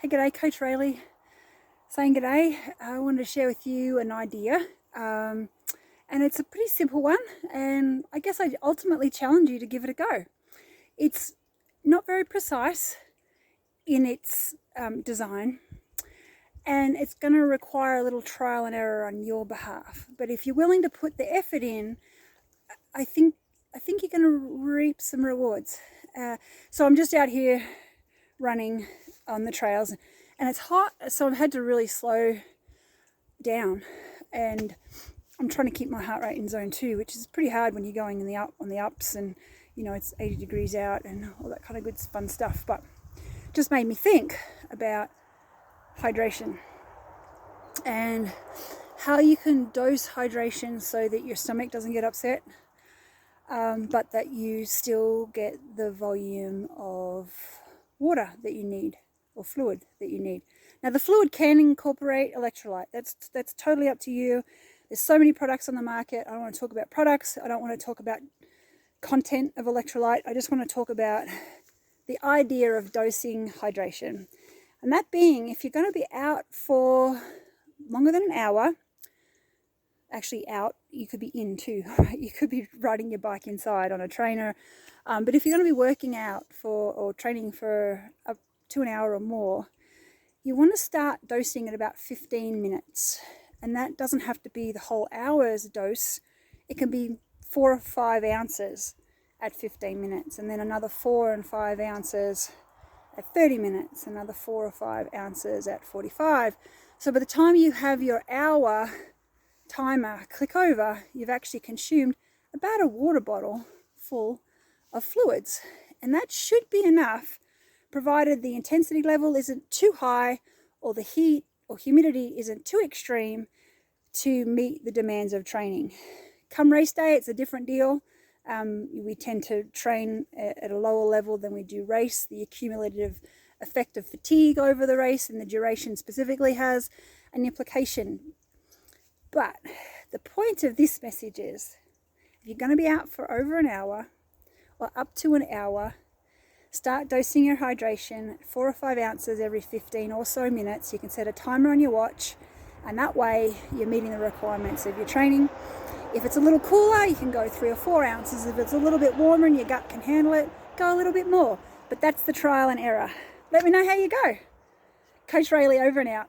Hey, g'day, Coach Raeleigh. Saying g'day. I wanted to share with you an idea, and it's a pretty simple one, and I guess I ultimately challenge you to give it a go. It's not very precise in its design, and it's going to require a little trial and error on your behalf. But if you're willing to put the effort in, I think you're going to reap some rewards. So I'm just out here running on the trails, and it's hot, so I've had to really slow down, and I'm trying to keep my heart rate in zone 2, which is pretty hard when you're going on the ups, and it's 80 degrees out and all that kind of good fun stuff. But just made me think about hydration and how you can dose hydration so that your stomach doesn't get upset, but that you still get the volume of water that you need, or fluid that you need. Now, the fluid can incorporate electrolyte. That's totally up to you. There's so many products on the market. I don't want to talk about products. I don't want to talk about content of electrolyte. I just want to talk about the idea of dosing hydration. And that being, if you're going to be out for longer than an hour, actually out, you could be in too, right? You could be riding your bike inside on a trainer. But if you're going to be working out or training for up to an hour or more, you want to start dosing at about 15 minutes. And that doesn't have to be the whole hour's dose. It can be 4 or 5 ounces at 15 minutes, and then another 4 and 5 ounces at 30 minutes, another 4 or 5 ounces at 45. So by the time you have your hour timer click over, you've actually consumed about a water bottle full of fluids, and that should be enough, provided the intensity level isn't too high or the heat or humidity isn't too extreme to meet the demands of training. Come race day, it's a different deal. We tend to train at a lower level than we do race. The accumulative effect of fatigue over the race and the duration specifically has an implication. But the point of this message is, if you're going to be out for over an hour or up to an hour, start dosing your hydration at 4 or 5 ounces every 15 or so minutes. You can set a timer on your watch, and that way you're meeting the requirements of your training. If it's a little cooler, you can go 3 or 4 ounces. If it's a little bit warmer and your gut can handle it, go a little bit more. But that's the trial and error. Let me know how you go. Coach Raeleigh, over and out.